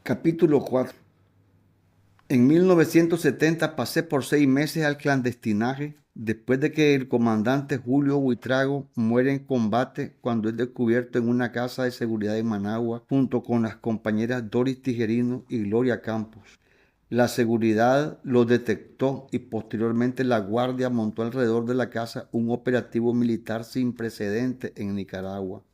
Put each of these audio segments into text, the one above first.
Capítulo 4. En 1970 pasé por 6 meses al clandestinaje después de que el comandante Julio Buitrago muere en combate cuando es descubierto en una casa de seguridad de Managua junto con las compañeras Doris Tijerino y Gloria Campos. La seguridad lo detectó y posteriormente la Guardia montó alrededor de la casa un operativo militar sin precedentes en Nicaragua.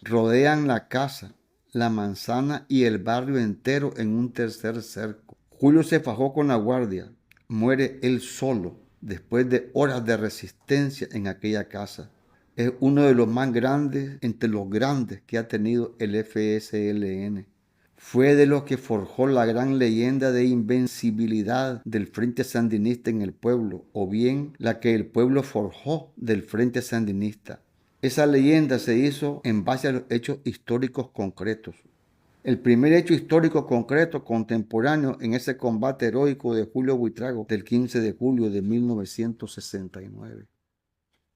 Rodean la casa, la manzana y el barrio entero en un tercer cerco. Julio se fajó con la guardia. Muere él solo después de horas de resistencia en aquella casa. Es uno de los más grandes entre los grandes que ha tenido el FSLN. Fue de los que forjó la gran leyenda de invencibilidad del Frente Sandinista en el pueblo, o bien la que el pueblo forjó del Frente Sandinista. Esa leyenda se hizo en base a los hechos históricos concretos. El primer hecho histórico concreto contemporáneo en ese combate heroico de Julio Buitrago del 15 de julio de 1969.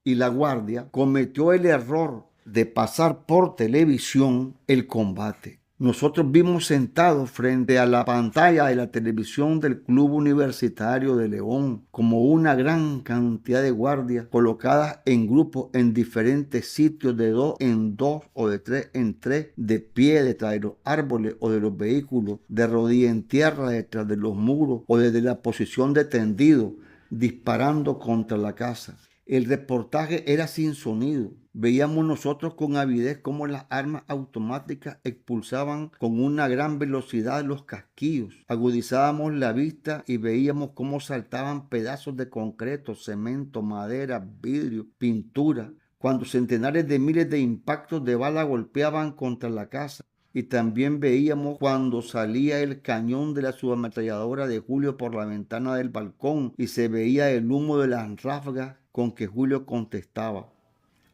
Y la Guardia cometió el error de pasar por televisión el combate. Nosotros vimos sentados frente a la pantalla de la televisión del Club Universitario de León como una gran cantidad de guardias colocadas en grupos en diferentes sitios de 2 en 2 o de 3 en 3, de pie detrás de los árboles o de los vehículos, de rodilla en tierra detrás de los muros o desde la posición de tendido, disparando contra la casa. El reportaje era sin sonido. Veíamos nosotros con avidez cómo las armas automáticas expulsaban con una gran velocidad los casquillos. Agudizábamos la vista y veíamos cómo saltaban pedazos de concreto, cemento, madera, vidrio, pintura, cuando centenares de miles de impactos de bala golpeaban contra la casa. Y también veíamos cuando salía el cañón de la subametralladora de Julio por la ventana del balcón y se veía el humo de las ráfagas con que Julio contestaba.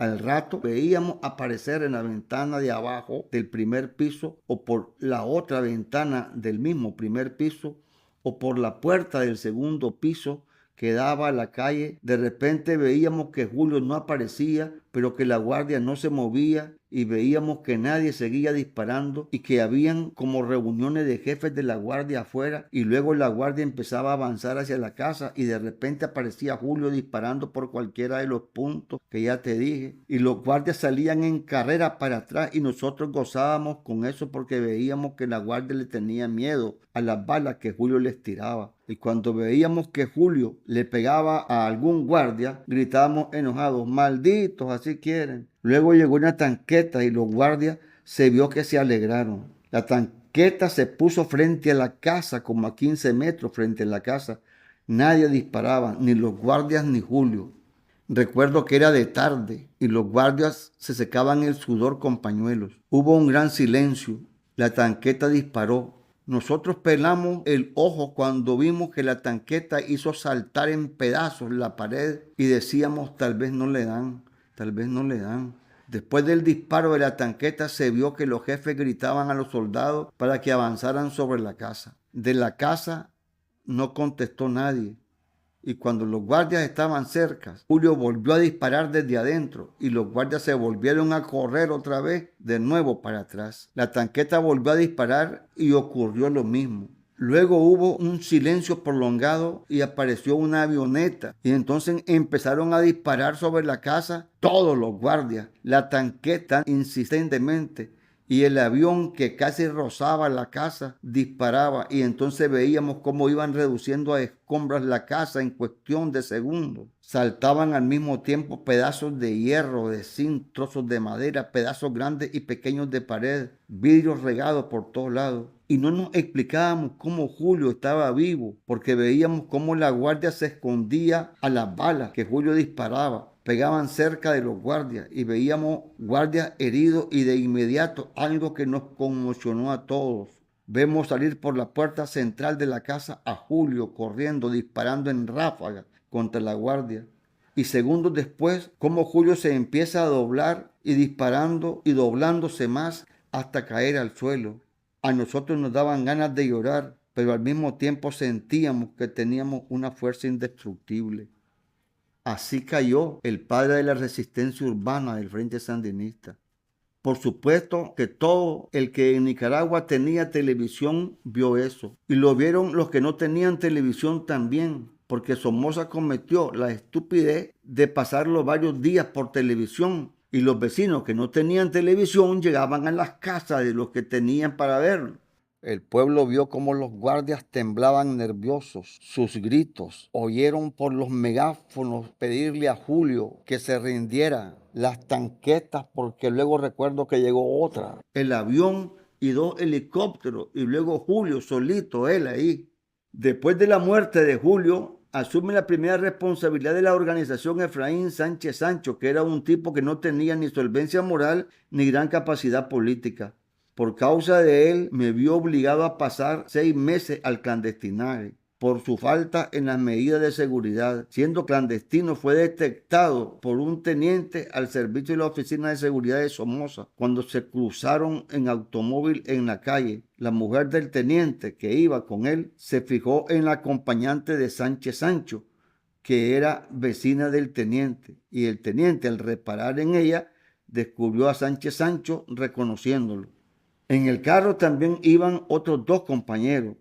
Al rato veíamos aparecer en la ventana de abajo del primer piso o por la otra ventana del mismo primer piso o por la puerta del segundo piso que daba a la calle. De repente veíamos que Julio no aparecía, pero que la guardia no se movía y veíamos que nadie seguía disparando y que habían como reuniones de jefes de la guardia afuera y luego la guardia empezaba a avanzar hacia la casa y de repente aparecía Julio disparando por cualquiera de los puntos que ya te dije y los guardias salían en carrera para atrás y nosotros gozábamos con eso porque veíamos que la guardia le tenía miedo a las balas que Julio les tiraba. Y cuando veíamos que Julio le pegaba a algún guardia, gritábamos enojados, malditos, así quieren. Luego llegó una tanqueta y los guardias se vio que se alegraron. La tanqueta se puso frente a la casa, como a 15 metros frente a la casa. Nadie disparaba, ni los guardias ni Julio. Recuerdo que era de tarde y los guardias se secaban el sudor con pañuelos. Hubo un gran silencio. La tanqueta disparó. Nosotros pelamos el ojo cuando vimos que la tanqueta hizo saltar en pedazos la pared y decíamos, tal vez no le dan, tal vez no le dan. Después del disparo de la tanqueta se vio que los jefes gritaban a los soldados para que avanzaran sobre la casa. De la casa no contestó nadie. Y cuando los guardias estaban cerca, Julio volvió a disparar desde adentro y los guardias se volvieron a correr otra vez de nuevo para atrás. La tanqueta volvió a disparar y ocurrió lo mismo. Luego hubo un silencio prolongado y apareció una avioneta y entonces empezaron a disparar sobre la casa todos los guardias. La tanqueta insistentemente y el avión que casi rozaba la casa disparaba y entonces veíamos cómo iban reduciendo a escombros la casa en cuestión de segundos. Saltaban al mismo tiempo pedazos de hierro, de zinc, trozos de madera, pedazos grandes y pequeños de pared, vidrios regados por todos lados. Y no nos explicábamos cómo Julio estaba vivo, porque veíamos cómo la guardia se escondía a las balas que Julio disparaba. Pegaban cerca de los guardias y veíamos guardias heridos y de inmediato algo que nos conmocionó a todos. Vemos salir por la puerta central de la casa a Julio corriendo, disparando en ráfagas contra la guardia. Y segundos después, cómo Julio se empieza a doblar y disparando y doblándose más hasta caer al suelo. A nosotros nos daban ganas de llorar, pero al mismo tiempo sentíamos que teníamos una fuerza indestructible. Así cayó el padre de la resistencia urbana del Frente Sandinista. Por supuesto que todo el que en Nicaragua tenía televisión vio eso. Y lo vieron los que no tenían televisión también, porque Somoza cometió la estupidez de pasarlo varios días por televisión. Y los vecinos que no tenían televisión llegaban a las casas de los que tenían para verlo. El pueblo vio cómo los guardias temblaban nerviosos, sus gritos. Oyeron por los megáfonos pedirle a Julio que se rindiera. Las tanquetas, porque luego recuerdo que llegó otra. El avión y 2 helicópteros y luego Julio solito, él ahí. Después de la muerte de Julio, asume la primera responsabilidad de la organización Efraín Sánchez Sancho, que era un tipo que no tenía ni solvencia moral ni gran capacidad política. Por causa de él, me vio obligado a pasar 6 meses al clandestinaje por su falta en las medidas de seguridad. Siendo clandestino, fue detectado por un teniente al servicio de la Oficina de Seguridad de Somoza cuando se cruzaron en automóvil en la calle. La mujer del teniente que iba con él se fijó en la acompañante de Sánchez Sancho, que era vecina del teniente, y el teniente, al reparar en ella, descubrió a Sánchez Sancho reconociéndolo. En el carro también iban otros 2 compañeros.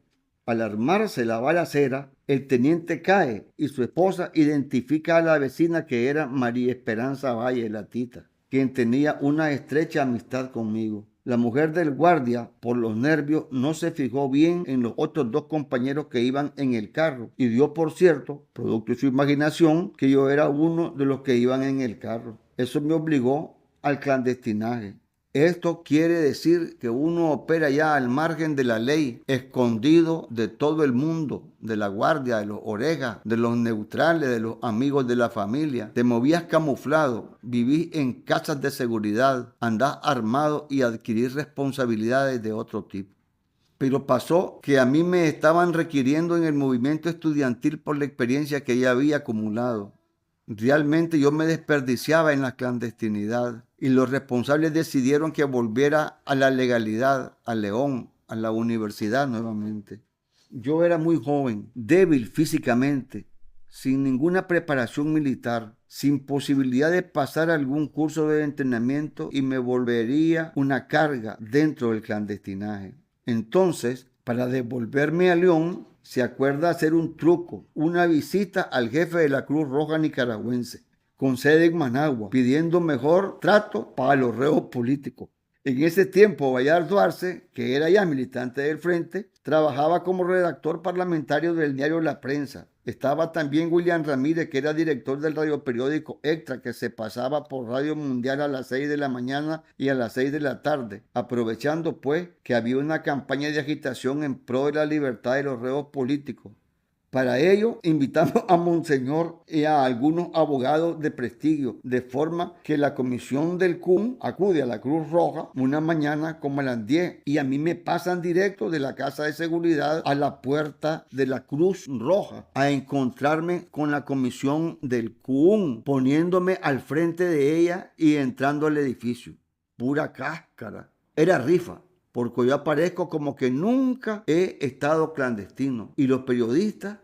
Al armarse la balacera, el teniente cae y su esposa identifica a la vecina que era María Esperanza Valle, la tita, quien tenía una estrecha amistad conmigo. La mujer del guardia, por los nervios, no se fijó bien en los otros 2 compañeros que iban en el carro y dio por cierto, producto de su imaginación, que yo era uno de los que iban en el carro. Eso me obligó al clandestinaje. Esto quiere decir que uno opera ya al margen de la ley, escondido de todo el mundo, de la guardia, de los orejas, de los neutrales, de los amigos de la familia. Te movías camuflado, vivís en casas de seguridad, andás armado y adquirís responsabilidades de otro tipo. Pero pasó que a mí me estaban requiriendo en el movimiento estudiantil por la experiencia que ya había acumulado. Realmente yo me desperdiciaba en la clandestinidad y los responsables decidieron que volviera a la legalidad, a León, a la universidad nuevamente. Yo era muy joven, débil físicamente, sin ninguna preparación militar, sin posibilidad de pasar algún curso de entrenamiento y me volvería una carga dentro del clandestinaje. Entonces, para devolverme a León, se acuerda hacer un truco, una visita al jefe de la Cruz Roja nicaragüense, con sede en Managua, pidiendo mejor trato para los reos políticos. En ese tiempo, Bayardo Arce, que era ya militante del Frente, trabajaba como redactor parlamentario del diario La Prensa. Estaba también William Ramírez, que era director del radioperiódico Extra, que se pasaba por Radio Mundial a las 6 de la mañana y a las 6 de la tarde, aprovechando pues que había una campaña de agitación en pro de la libertad de los reos políticos. Para ello, invitamos a Monseñor y a algunos abogados de prestigio, de forma que la comisión del CUN acude a la Cruz Roja una mañana como a las 10 y a mí me pasan directo de la Casa de Seguridad a la puerta de la Cruz Roja a encontrarme con la comisión del CUN, poniéndome al frente de ella y entrando al edificio. Pura cáscara. Era rifa, porque yo aparezco como que nunca he estado clandestino. Y los periodistas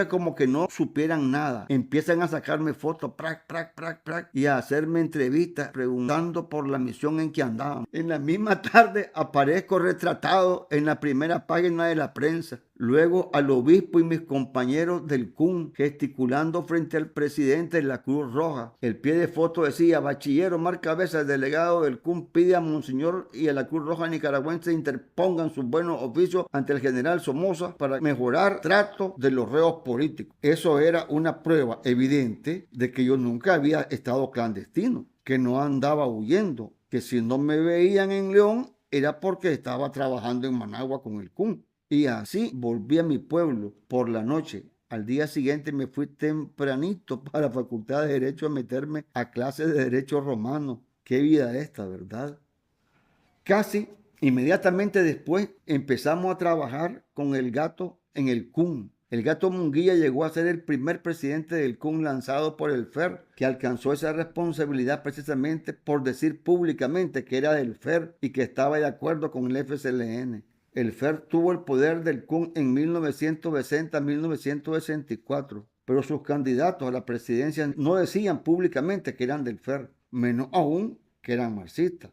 como que no supieran nada. Empiezan a sacarme fotos, y a hacerme entrevistas preguntando por la misión en que andaban. En la misma tarde aparezco retratado en la primera página de la prensa. Luego al obispo y mis compañeros del CUN gesticulando frente al presidente de la Cruz Roja. El pie de foto decía: Bachiller Omar Cabeza, el delegado del CUN, pide a Monseñor y a la Cruz Roja nicaragüense interpongan sus buenos oficios ante el general Somoza para mejorar trato de los reos políticos. Eso era una prueba evidente de que yo nunca había estado clandestino, que no andaba huyendo, que si no me veían en León era porque estaba trabajando en Managua con el CUN. Y así volví a mi pueblo por la noche. Al día siguiente me fui tempranito para la Facultad de Derecho a meterme a clases de Derecho Romano. Qué vida esta, ¿verdad? Casi inmediatamente después empezamos a trabajar con el gato en el CUN. El gato Munguía llegó a ser el primer presidente del CUN lanzado por el FER, que alcanzó esa responsabilidad precisamente por decir públicamente que era del FER y que estaba de acuerdo con el FSLN. El FER tuvo el poder del CUN en 1960-1964, pero sus candidatos a la presidencia no decían públicamente que eran del FER, menos aún que eran marxistas.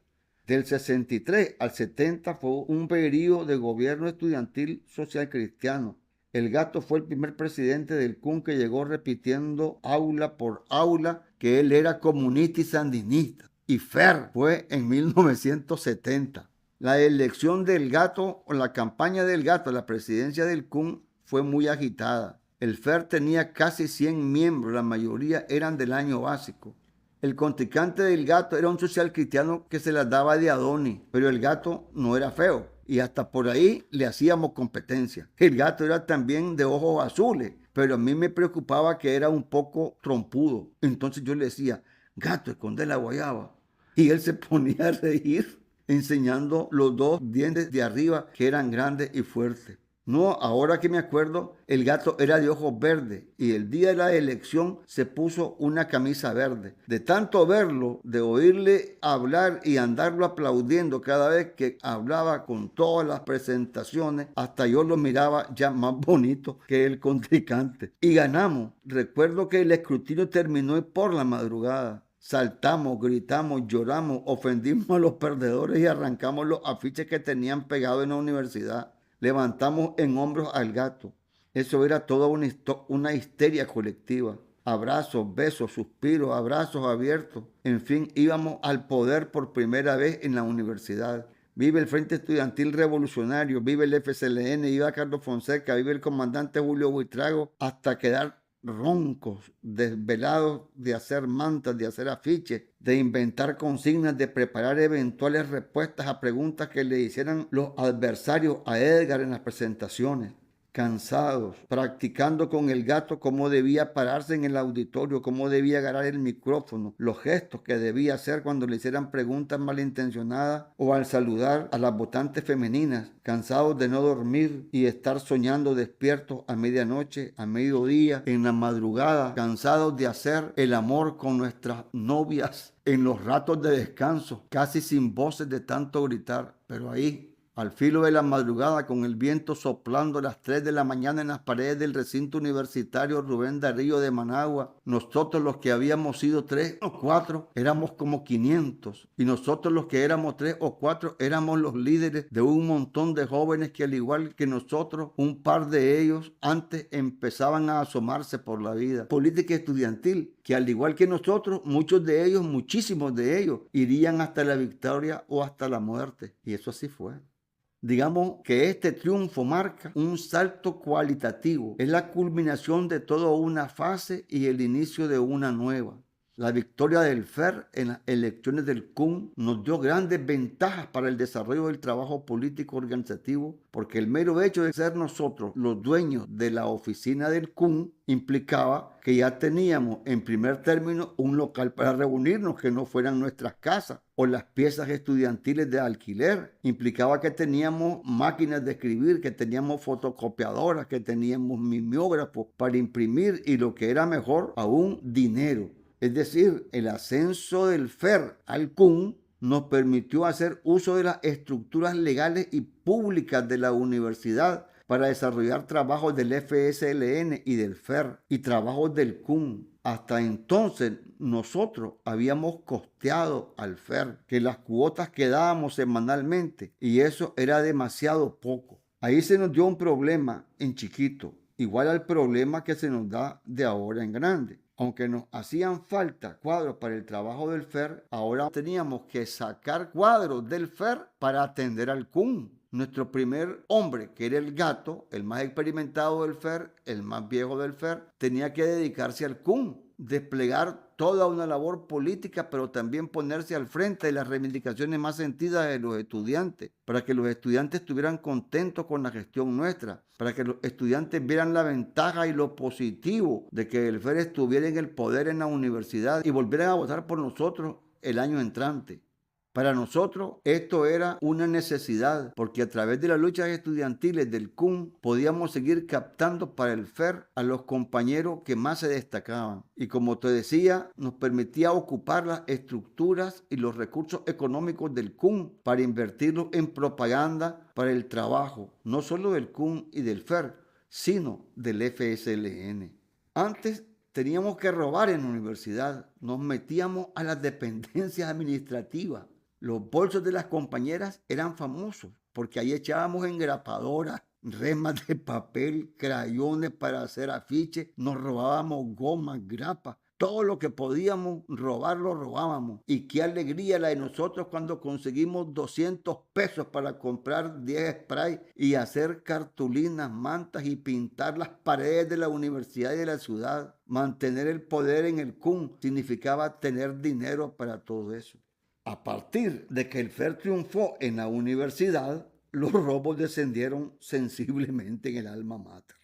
Del 63 al 70 fue un periodo de gobierno estudiantil social cristiano. El Gato fue el primer presidente del CUN que llegó repitiendo aula por aula que él era comunista y sandinista. Y Fer fue en 1970. La elección del Gato o la campaña del Gato a la presidencia del CUN fue muy agitada. El FER tenía casi 100 miembros, la mayoría eran del año básico. El contrincante del Gato era un social cristiano que se las daba de Adonis, pero el Gato no era feo y hasta por ahí le hacíamos competencia. El Gato era también de ojos azules, pero a mí me preocupaba que era un poco trompudo. Entonces yo le decía, Gato, esconde la guayaba. Y él se ponía a reír, enseñando los dos dientes de arriba que eran grandes y fuertes. No, ahora que me acuerdo, el Gato era de ojos verdes y el día de la elección se puso una camisa verde. De tanto verlo, de oírle hablar y andarlo aplaudiendo cada vez que hablaba con todas las presentaciones, hasta yo lo miraba ya más bonito que el contrincante. Y ganamos. Recuerdo que el escrutinio terminó por la madrugada. Saltamos, gritamos, lloramos, ofendimos a los perdedores y arrancamos los afiches que tenían pegados en la universidad. Levantamos en hombros al Gato. Eso era toda una histeria colectiva. Abrazos, besos, suspiros, abrazos abiertos. En fin, íbamos al poder por primera vez en la universidad. Vive el Frente Estudiantil Revolucionario, vive el FCLN, vive Carlos Fonseca, vive el comandante Julio Buitrago, hasta quedar roncos, desvelados de hacer mantas, de hacer afiches, de inventar consignas, de preparar eventuales respuestas a preguntas que le hicieran los adversarios a Edgar en las presentaciones. Cansados, practicando con el Gato cómo debía pararse en el auditorio, cómo debía agarrar el micrófono, los gestos que debía hacer cuando le hicieran preguntas malintencionadas o al saludar a las votantes femeninas, cansados de no dormir y estar soñando despiertos a medianoche, a mediodía, en la madrugada, cansados de hacer el amor con nuestras novias en los ratos de descanso, casi sin voces de tanto gritar, pero ahí al filo de la madrugada, con el viento soplando a las 3 de la mañana en las paredes del recinto universitario Rubén Darío de Managua, nosotros los que habíamos sido 3 o 4 éramos como 500 y nosotros los que éramos 3 o 4 éramos los líderes de un montón de jóvenes que al igual que nosotros, un par de ellos antes empezaban a asomarse por la vida política estudiantil, que al igual que nosotros, muchos de ellos, muchísimos de ellos, irían hasta la victoria o hasta la muerte. Y eso así fue. Digamos que este triunfo marca un salto cualitativo, es la culminación de toda una fase y el inicio de una nueva. La victoria del FER en las elecciones del CUN nos dio grandes ventajas para el desarrollo del trabajo político organizativo, porque el mero hecho de ser nosotros los dueños de la oficina del CUN implicaba que ya teníamos en primer término un local para reunirnos que no fueran nuestras casas o las piezas estudiantiles de alquiler. Implicaba que teníamos máquinas de escribir, que teníamos fotocopiadoras, que teníamos mimeógrafos para imprimir y lo que era mejor aún, dinero. Es decir, el ascenso del FER al CUN nos permitió hacer uso de las estructuras legales y públicas de la universidad para desarrollar trabajos del FSLN y del FER y trabajos del CUN. Hasta entonces nosotros habíamos costeado al FER, que las cuotas que dábamos semanalmente y eso era demasiado poco. Ahí se nos dio un problema en chiquito, igual al problema que se nos da de ahora en grande. Aunque nos hacían falta cuadros para el trabajo del FER, ahora teníamos que sacar cuadros del FER para atender al CUN. Nuestro primer hombre, que era el Gato, el más experimentado del FER, el más viejo del FER, tenía que dedicarse al CUN, desplegar toda una labor política, pero también ponerse al frente de las reivindicaciones más sentidas de los estudiantes, para que los estudiantes estuvieran contentos con la gestión nuestra, para que los estudiantes vieran la ventaja y lo positivo de que el FER estuviera en el poder en la universidad y volvieran a votar por nosotros el año entrante. Para nosotros esto era una necesidad porque a través de las luchas estudiantiles del CUN podíamos seguir captando para el FER a los compañeros que más se destacaban. Y como te decía, nos permitía ocupar las estructuras y los recursos económicos del CUN para invertirlos en propaganda para el trabajo, no solo del CUN y del FER, sino del FSLN. Antes teníamos que robar en la universidad, nos metíamos a las dependencias administrativas. Los bolsos de las compañeras eran famosos porque ahí echábamos engrapadoras, remas de papel, crayones para hacer afiches, nos robábamos gomas, grapas. Todo lo que podíamos robar lo robábamos. Y qué alegría la de nosotros cuando conseguimos 200 pesos para comprar 10 sprays y hacer cartulinas, mantas y pintar las paredes de la universidad y de la ciudad. Mantener el poder en el CUN significaba tener dinero para todo eso. A partir de que el FER triunfó en la universidad, los robos descendieron sensiblemente en el alma mater.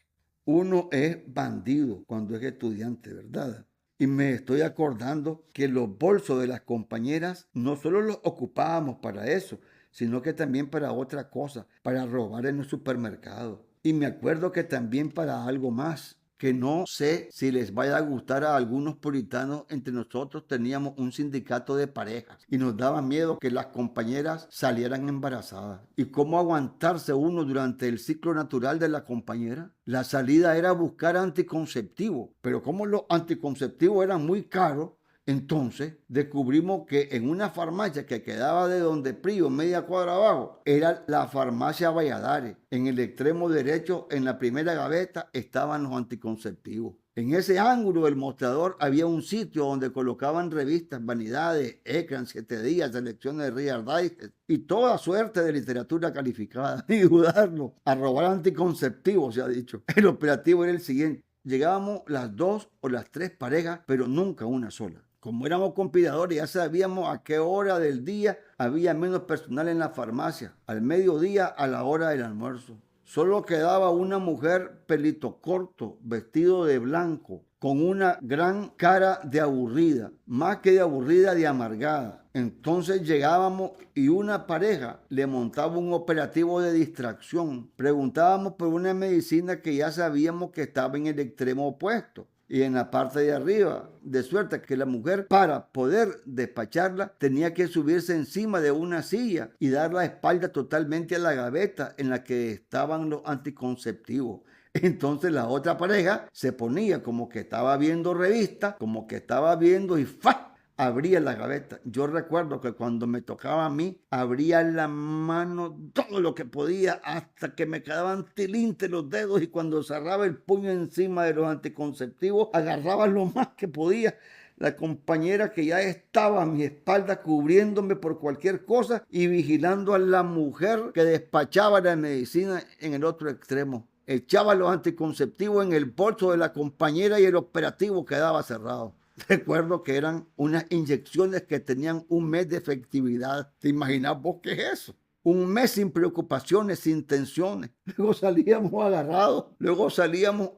Uno es bandido cuando es estudiante, ¿verdad? Y me estoy acordando que los bolsos de las compañeras no solo los ocupábamos para eso, sino que también para otra cosa, para robar en el supermercado. Y me acuerdo que también para algo más, que no sé si les vaya a gustar a algunos puritanos. Entre nosotros teníamos un sindicato de parejas y nos daba miedo que las compañeras salieran embarazadas. ¿Y cómo aguantarse uno durante el ciclo natural de la compañera? La salida era buscar anticonceptivos, pero como los anticonceptivos eran muy caros, entonces descubrimos que en una farmacia que quedaba de donde Prío, media cuadra abajo, era la farmacia Valladares. En el extremo derecho, en la primera gaveta, estaban los anticonceptivos. En ese ángulo del mostrador había un sitio donde colocaban revistas, Vanidades, Ecran, 7 días, selecciones de Reader's Digest y toda suerte de literatura calificada. Y dudarlo, a robar anticonceptivos, se ha dicho. El operativo era el siguiente. Llegábamos las 2 o las 3 parejas, pero nunca una sola. Como éramos compidadores, ya sabíamos a qué hora del día había menos personal en la farmacia. Al mediodía, a la hora del almuerzo. Solo quedaba una mujer pelito corto, vestido de blanco, con una gran cara de aburrida, más que de aburrida, de amargada. Entonces llegábamos y una pareja le montaba un operativo de distracción. Preguntábamos por una medicina que ya sabíamos que estaba en el extremo opuesto y en la parte de arriba, de suerte que la mujer, para poder despacharla, tenía que subirse encima de una silla y dar la espalda totalmente a la gaveta en la que estaban los anticonceptivos. Entonces la otra pareja se ponía como que estaba viendo revista, como que estaba viendo y ¡fa! Abría la gaveta. Yo recuerdo que cuando me tocaba a mí, abría la mano todo lo que podía hasta que me quedaban tilintes los dedos, y cuando cerraba el puño encima de los anticonceptivos, agarraba lo más que podía la compañera que ya estaba a mi espalda cubriéndome por cualquier cosa y vigilando a la mujer que despachaba la medicina en el otro extremo. Echaba los anticonceptivos en el bolso de la compañera y el operativo quedaba cerrado. Recuerdo que eran unas inyecciones que tenían un mes de efectividad. ¿Te imaginas vos qué es eso? Un mes sin preocupaciones, sin tensiones. Luego salíamos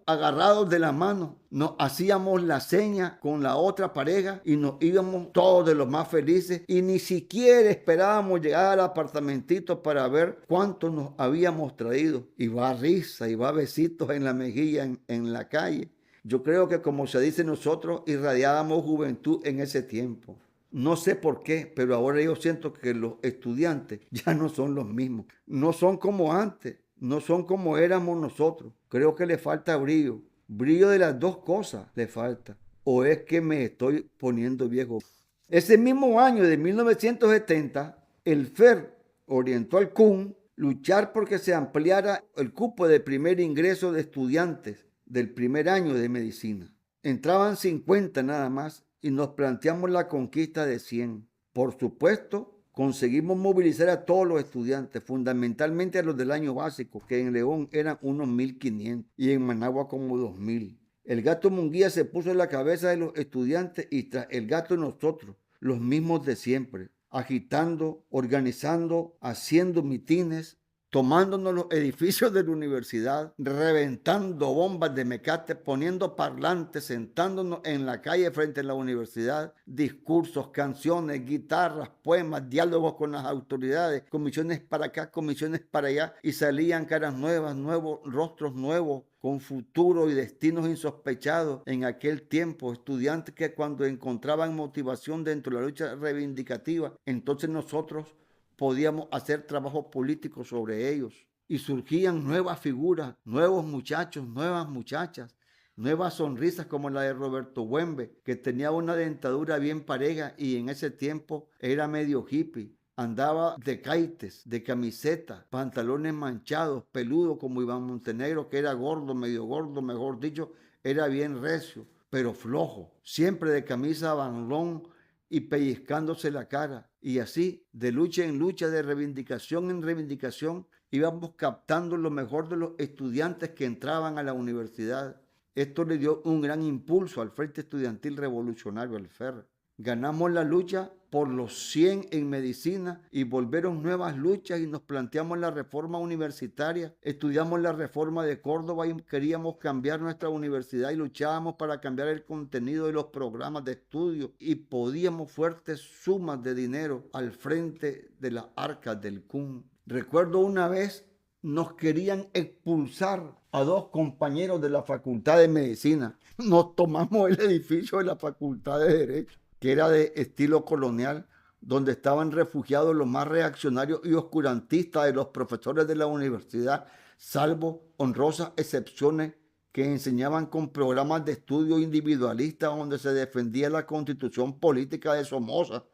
agarrados de la mano. Nos hacíamos la seña con la otra pareja y nos íbamos todos de los más felices y ni siquiera esperábamos llegar al apartamentito para ver cuánto nos habíamos traído. Y va risa y va besitos en la mejilla en la calle. Yo creo que, como se dice, nosotros irradiábamos juventud en ese tiempo. No sé por qué, pero ahora yo siento que los estudiantes ya no son los mismos. No son como antes, no son como éramos nosotros. Creo que le falta brillo. Brillo de las dos cosas le falta. ¿O es que me estoy poniendo viejo? Ese mismo año de 1970, el FER orientó al CUN luchar porque se ampliara el cupo de primer ingreso de estudiantes del primer año de medicina. Entraban 50 nada más y nos planteamos la conquista de 100. Por supuesto, conseguimos movilizar a todos los estudiantes, fundamentalmente a los del año básico, que en León eran unos 1.500 y en Managua como 2.000. El gato Munguía se puso en la cabeza de los estudiantes y tras el gato nosotros, los mismos de siempre, agitando, organizando, haciendo mitines, tomándonos los edificios de la universidad, reventando bombas de mecate, poniendo parlantes, sentándonos en la calle frente a la universidad, discursos, canciones, guitarras, poemas, diálogos con las autoridades, comisiones para acá, comisiones para allá, y salían caras nuevas, nuevos rostros nuevos, con futuro y destinos insospechados en aquel tiempo, estudiantes que cuando encontraban motivación dentro de la lucha reivindicativa, entonces nosotros podíamos hacer trabajo político sobre ellos. Y surgían nuevas figuras, nuevos muchachos, nuevas muchachas, nuevas sonrisas como la de Roberto Buembe, que tenía una dentadura bien pareja y en ese tiempo era medio hippie. Andaba de caites, de camiseta, pantalones manchados, peludo como Iván Montenegro, que era gordo, medio gordo, mejor dicho, era bien recio, pero flojo. Siempre de camisa banlón y pellizcándose la cara. Y así, de lucha en lucha, de reivindicación en reivindicación, íbamos captando lo mejor de los estudiantes que entraban a la universidad. Esto le dio un gran impulso al Frente Estudiantil Revolucionario, al FER. Ganamos la lucha por los 100 en medicina y volvieron nuevas luchas y nos planteamos la reforma universitaria. Estudiamos la reforma de Córdoba y queríamos cambiar nuestra universidad y luchábamos para cambiar el contenido de los programas de estudio y podíamos fuertes sumas de dinero al frente de las arcas del CUN. Recuerdo una vez nos querían expulsar a 2 compañeros de la Facultad de Medicina. Nos tomamos el edificio de la Facultad de Derecho, que era de estilo colonial, donde estaban refugiados los más reaccionarios y oscurantistas de los profesores de la universidad, salvo honrosas excepciones que enseñaban con programas de estudio individualistas donde se defendía la constitución política de Somoza,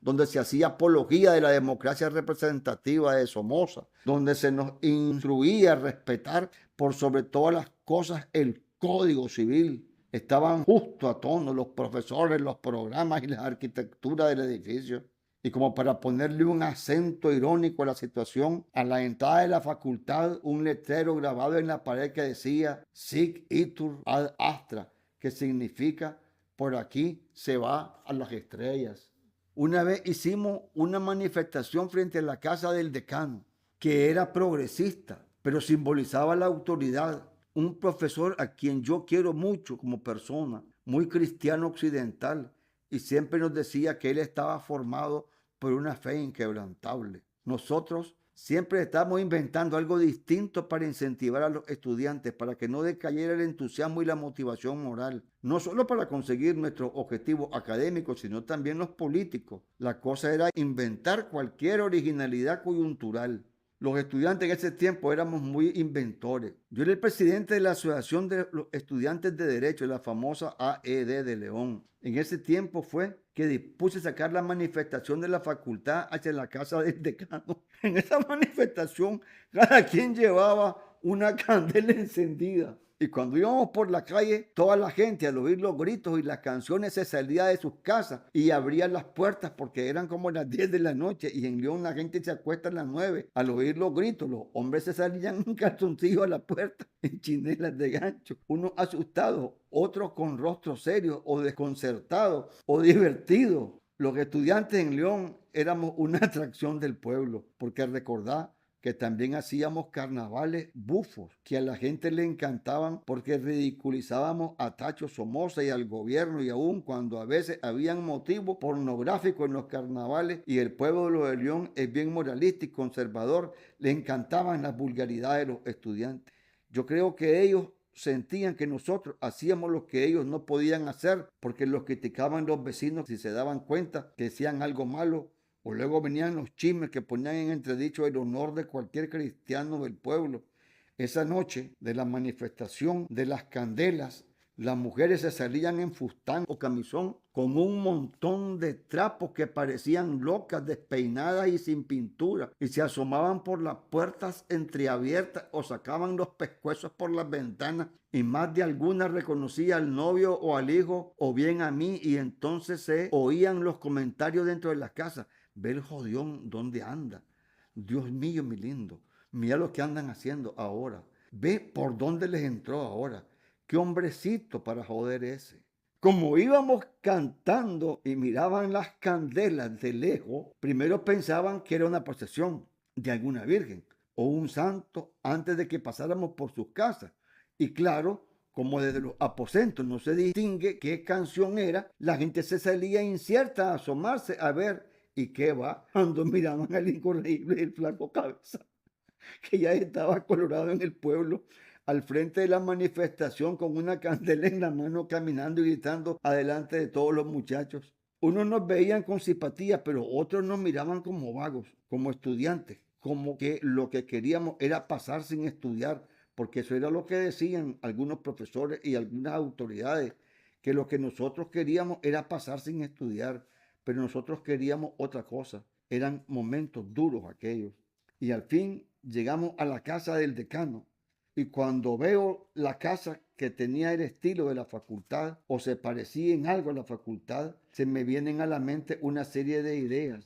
donde se hacía apología de la democracia representativa de Somoza, donde se nos instruía a respetar por sobre todas las cosas el Código Civil. Estaban justo a tono los profesores, los programas y la arquitectura del edificio. Y como para ponerle un acento irónico a la situación, a la entrada de la facultad, un letrero grabado en la pared que decía Sic itur ad astra, que significa por aquí se va a las estrellas. Una vez hicimos una manifestación frente a la casa del decano, que era progresista, pero simbolizaba la autoridad. Un profesor a quien yo quiero mucho como persona, muy cristiano occidental, y siempre nos decía que él estaba formado por una fe inquebrantable. Nosotros siempre estamos inventando algo distinto para incentivar a los estudiantes, para que no decayera el entusiasmo y la motivación moral, no solo para conseguir nuestros objetivos académicos, sino también los políticos. La cosa era inventar cualquier originalidad coyuntural. Los estudiantes en ese tiempo éramos muy inventores. Yo era el presidente de la Asociación de los Estudiantes de Derecho, la famosa AED de León. En ese tiempo fue que dispuse sacar la manifestación de la facultad hacia la casa del decano. En esa manifestación, cada quien llevaba una candela encendida. Y cuando íbamos por la calle, toda la gente al oír los gritos y las canciones se salía de sus casas y abría las puertas porque eran como las 10 de la noche y en León la gente se acuesta a las 9. Al oír los gritos, los hombres se salían en calzoncillo a la puerta, en chinelas de gancho, unos asustados, otros con rostros serios o desconcertados o divertidos. Los estudiantes en León éramos una atracción del pueblo, porque recordá que también hacíamos carnavales bufos, que a la gente le encantaban porque ridiculizábamos a Tacho Somoza y al gobierno, y aún cuando a veces habían motivos pornográficos en los carnavales y el pueblo de León es bien moralista y conservador, le encantaban las vulgaridades de los estudiantes. Yo creo que ellos sentían que nosotros hacíamos lo que ellos no podían hacer porque los criticaban los vecinos si se daban cuenta que hacían algo malo. O luego venían los chismes que ponían en entredicho el honor de cualquier cristiano del pueblo. Esa noche de la manifestación de las candelas, las mujeres se salían en fustán o camisón con un montón de trapos que parecían locas, despeinadas y sin pintura, y se asomaban por las puertas entreabiertas o sacaban los pescuezos por las ventanas, y más de alguna reconocía al novio o al hijo o bien a mí, y entonces se oían los comentarios dentro de las casas. Ve el jodión dónde anda. Dios mío, mi lindo. Mira lo que andan haciendo ahora. Ve por dónde les entró ahora. Qué hombrecito para joder ese. Como íbamos cantando y miraban las candelas de lejos, primero pensaban que era una procesión de alguna virgen o un santo antes de que pasáramos por sus casas. Y claro, como desde los aposentos no se distingue qué canción era, la gente se salía incierta a asomarse a ver. ¿Y qué va? Cuando miraban al incorregible del flaco Cabeza, que ya estaba colorado en el pueblo, al frente de la manifestación con una candela en la mano, caminando y gritando adelante de todos los muchachos. Unos nos veían con simpatía, pero otros nos miraban como vagos, como estudiantes, como que lo que queríamos era pasar sin estudiar, porque eso era lo que decían algunos profesores y algunas autoridades, que lo que nosotros queríamos era pasar sin estudiar. Pero nosotros queríamos otra cosa, Eran momentos duros aquellos. Y al fin llegamos a la casa del decano. Y cuando veo la casa que tenía el estilo de la facultad o se parecía en algo a la facultad, se me vienen a la mente una serie de ideas.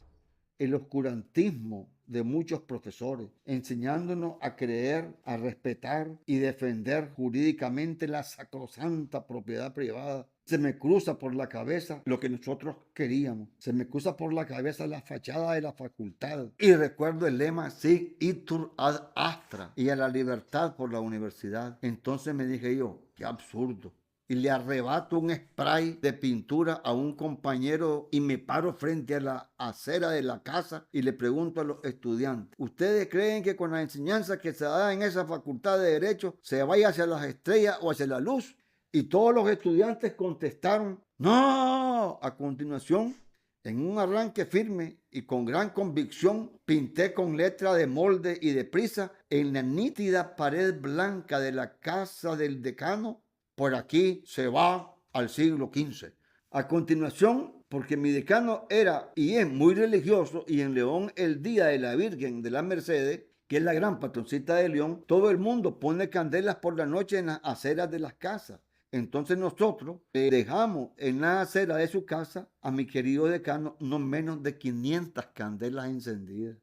El oscurantismo de muchos profesores, enseñándonos a creer, a respetar y defender jurídicamente la sacrosanta propiedad privada. Se me cruza por la cabeza lo que nosotros queríamos. Se me cruza por la cabeza la fachada de la facultad. Y recuerdo el lema Sic itur ad astra y a la libertad por la universidad. Entonces me dije yo, qué absurdo. Y le arrebato un spray de pintura a un compañero y me paro frente a la acera de la casa y le pregunto a los estudiantes, ¿ustedes creen que con la enseñanza que se da en esa facultad de Derecho se vaya hacia las estrellas o hacia la luz? Y todos los estudiantes contestaron, no. A continuación, en un arranque firme y con gran convicción, pinté con letra de molde y de prisa en la nítida pared blanca de la casa del decano, por aquí se va al siglo XV. A continuación, porque mi decano era y es muy religioso y en León el día de la Virgen de la Mercedes, que es la gran patroncita de León, todo el mundo pone candelas por la noche en las aceras de las casas. Entonces nosotros le dejamos en la acera de su casa a mi querido decano no menos de 500 candelas encendidas.